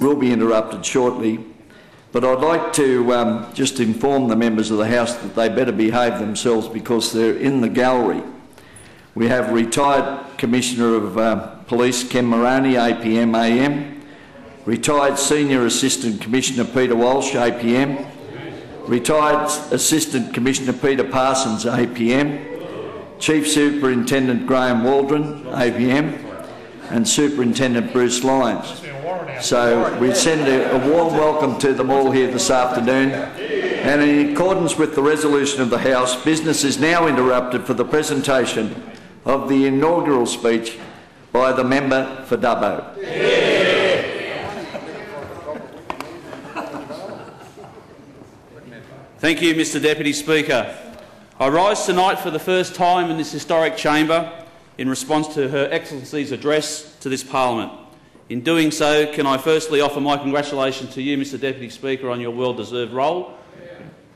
will be interrupted shortly, but I'd like to just inform the members of the House that they better behave themselves because they're in the gallery. We have retired Commissioner of Police Ken Moroney, APM AM, retired Senior Assistant Commissioner Peter Walsh, APM, retired Assistant Commissioner Peter Parsons, APM, Chief Superintendent Graham Waldron, APM, and Superintendent Bruce Lyons. So we send a warm welcome to them all here this afternoon, and in accordance with the resolution of the House, business is now interrupted for the presentation of the inaugural speech by the member for Dubbo. Thank you, Mr Deputy Speaker. I rise tonight for the first time in this historic chamber in response to Her Excellency's address to this Parliament. In doing so, can I firstly offer my congratulations to you, Mr Deputy Speaker, on your well-deserved role,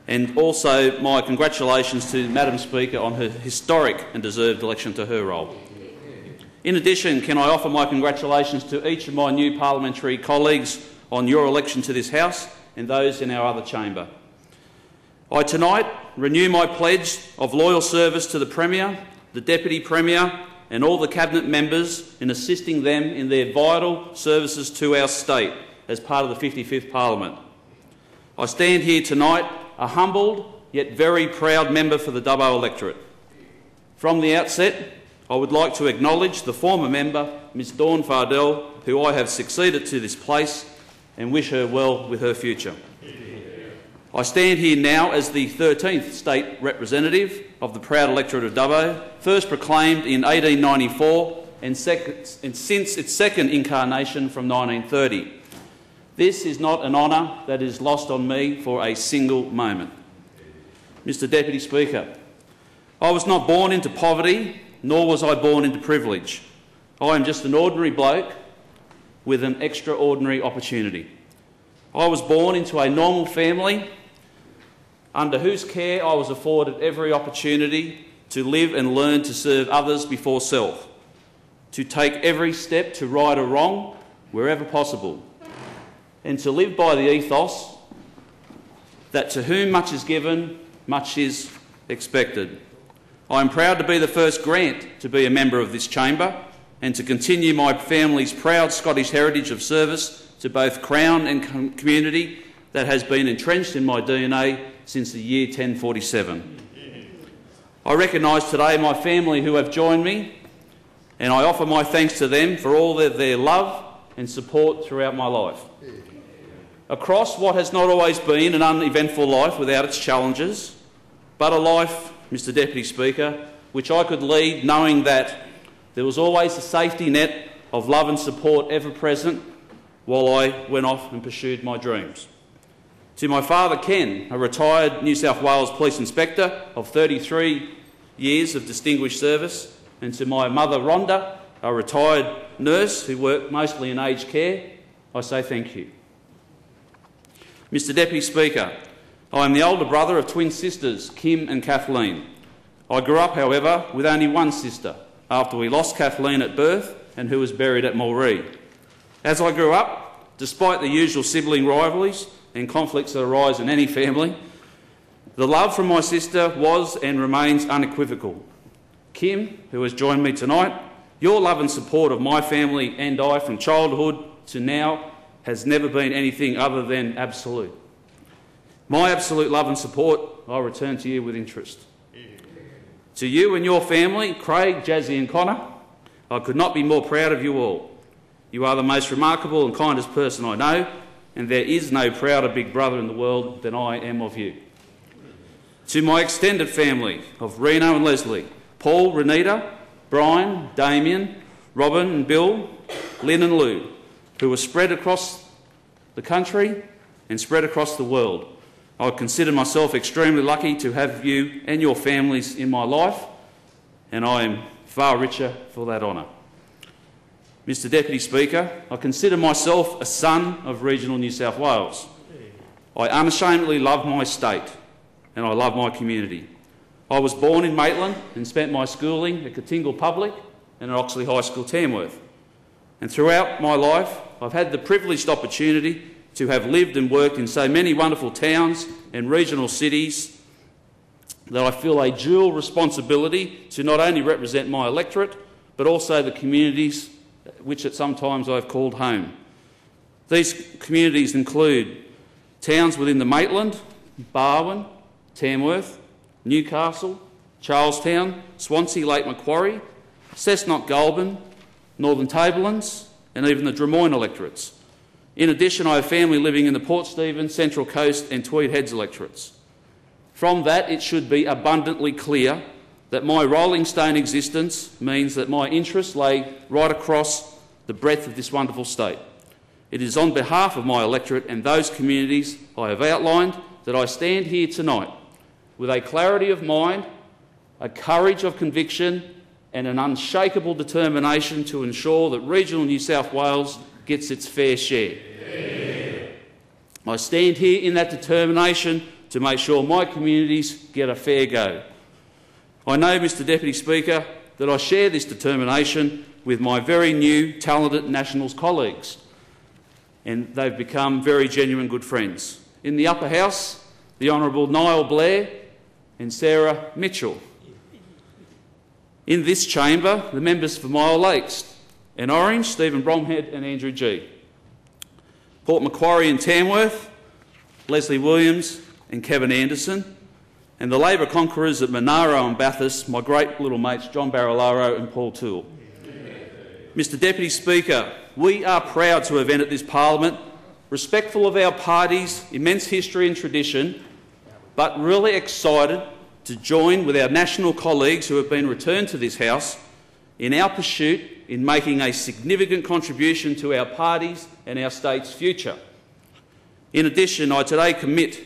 and also my congratulations to Madam Speaker on her historic and deserved election to her role. In addition, can I offer my congratulations to each of my new parliamentary colleagues on your election to this House and those in our other chamber. I tonight renew my pledge of loyal service to the Premier, the Deputy Premier and all the Cabinet members in assisting them in their vital services to our state as part of the 55th Parliament. I stand here tonight a humbled yet very proud member for the Dubbo Electorate. From the outset, I would like to acknowledge the former member, Ms Dawn Fardell, who I have succeeded to this place, and wish her well with her future. I stand here now as the 13th state representative of the proud electorate of Dubbo, first proclaimed in 1894 and since its second incarnation from 1930. This is not an honour that is lost on me for a single moment. Mr Deputy Speaker, I was not born into poverty, nor was I born into privilege. I am just an ordinary bloke with an extraordinary opportunity. I was born into a normal family under whose care I was afforded every opportunity to live and learn to serve others before self, to take every step to right or wrong wherever possible, and to live by the ethos that to whom much is given, much is expected. I am proud to be the first Grant to be a member of this chamber and to continue my family's proud Scottish heritage of service to both Crown and community that has been entrenched in my DNA since the year 1047. I recognise today my family who have joined me, and I offer my thanks to them for all their love and support throughout my life. Across what has not always been an uneventful life without its challenges, but a life, Mr Deputy Speaker, which I could lead knowing that there was always a safety net of love and support ever present while I went off and pursued my dreams. To my father Ken, a retired New South Wales Police Inspector of 33 years of distinguished service, and to my mother Rhonda, a retired nurse who worked mostly in aged care, I say thank you. Mr Deputy Speaker, I am the older brother of twin sisters, Kim and Kathleen. I grew up, however, with only one sister, after we lost Kathleen at birth and who was buried at Mulree. As I grew up, despite the usual sibling rivalries and conflicts that arise in any family, the love from my sister was and remains unequivocal. Kim, who has joined me tonight, your love and support of my family and I from childhood to now has never been anything other than absolute. My absolute love and support I return to you with interest. To you and your family, Craig, Jazzy and Connor, I could not be more proud of you all. You are the most remarkable and kindest person I know, and there is no prouder big brother in the world than I am of you. To my extended family of Reno and Leslie, Paul, Renita, Brian, Damien, Robin and Bill, Lynn and Lou, who are spread across the country and spread across the world. I consider myself extremely lucky to have you and your families in my life, and I am far richer for that honour. Mr Deputy Speaker, I consider myself a son of regional New South Wales. I unashamedly love my state and I love my community. I was born in Maitland and spent my schooling at Katingal Public and at Oxley High School, Tamworth. And throughout my life, I've had the privileged opportunity to have lived and worked in so many wonderful towns and regional cities that I feel a dual responsibility to not only represent my electorate, but also the communities which at sometimes I've called home. These communities include towns within the Maitland, Barwon, Tamworth, Newcastle, Charlestown, Swansea, Lake Macquarie, Cessnock, Goulburn, Northern Tablelands and even the Drummoyne electorates. In addition, I have family living in the Port Stephens, Central Coast and Tweed Heads electorates. From that, it should be abundantly clear that my rolling stone existence means that my interests lay right across the breadth of this wonderful state. It is on behalf of my electorate and those communities I have outlined that I stand here tonight with a clarity of mind, a courage of conviction and an unshakable determination to ensure that regional New South Wales gets its fair share. Yeah. I stand here in that determination to make sure my communities get a fair go. I know, Mr Deputy Speaker, that I share this determination with my very new, talented Nationals colleagues, and they've become very genuine good friends. In the Upper House, the Honourable Niall Blair and Sarah Mitchell. In this chamber, the members for Mile Lakes and Orange, Stephen Bromhead and Andrew G. Port Macquarie and Tamworth, Leslie Williams and Kevin Anderson, and the Labor conquerors at Monaro and Bathurst, my great little mates John Barilaro and Paul Toole. Mr Deputy Speaker, we are proud to have entered this parliament, respectful of our party's immense history and tradition, but really excited to join with our national colleagues who have been returned to this House in our pursuit in making a significant contribution to our party's and our state's future. In addition, I today commit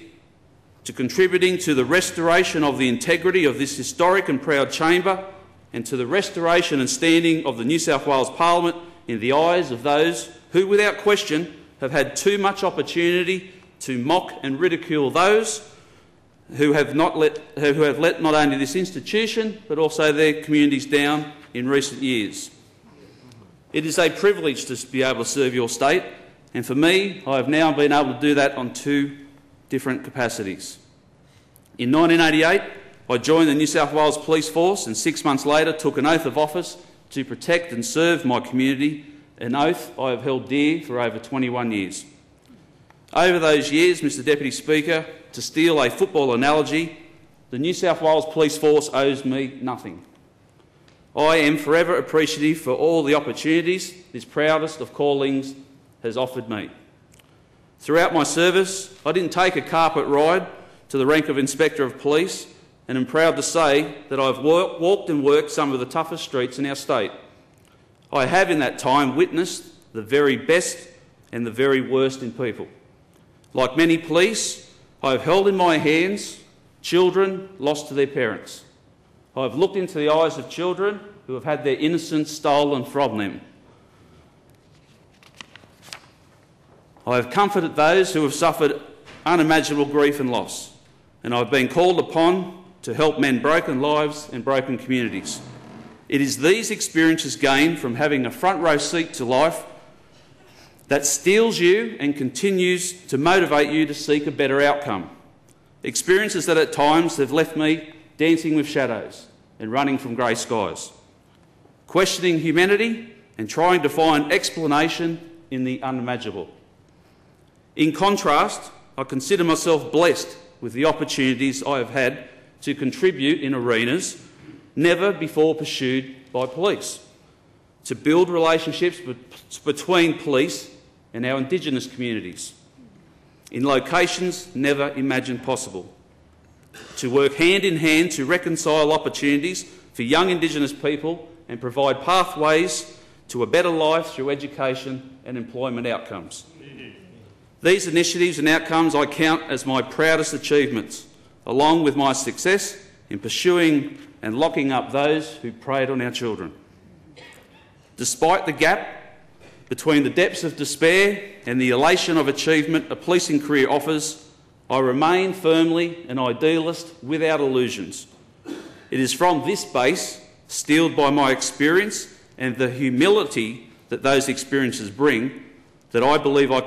to contributing to the restoration of the integrity of this historic and proud chamber and to the restoration and standing of the New South Wales Parliament in the eyes of those who, without question, have had too much opportunity to mock and ridicule those who have let not only this institution but also their communities down in recent years. It is a privilege to be able to serve your state, and for me, I have now been able to do that on two different capacities. In 1988, I joined the New South Wales Police Force and 6 months later took an oath of office to protect and serve my community, an oath I have held dear for over 21 years. Over those years, Mr Deputy Speaker, to steal a football analogy, the New South Wales Police Force owes me nothing. I am forever appreciative for all the opportunities this proudest of callings has offered me. Throughout my service, I didn't take a carpet ride to the rank of Inspector of Police, and am proud to say that I've walked and worked some of the toughest streets in our state. I have in that time witnessed the very best and the very worst in people. Like many police, I have held in my hands children lost to their parents. I have looked into the eyes of children who have had their innocence stolen from them. I have comforted those who have suffered unimaginable grief and loss, and I've been called upon to help mend broken lives and broken communities. It is these experiences gained from having a front row seat to life that steels you and continues to motivate you to seek a better outcome. Experiences that at times have left me dancing with shadows and running from grey skies, questioning humanity and trying to find explanation in the unimaginable. In contrast, I consider myself blessed with the opportunities I have had to contribute in arenas never before pursued by police, to build relationships between police and our Indigenous communities in locations never imagined possible, to work hand in hand to reconcile opportunities for young Indigenous people and provide pathways to a better life through education and employment outcomes. These initiatives and outcomes I count as my proudest achievements, along with my success in pursuing and locking up those who preyed on our children. Despite the gap between the depths of despair and the elation of achievement a policing career offers, I remain firmly an idealist without illusions. It is from this base, steeled by my experience and the humility that those experiences bring, that I believe I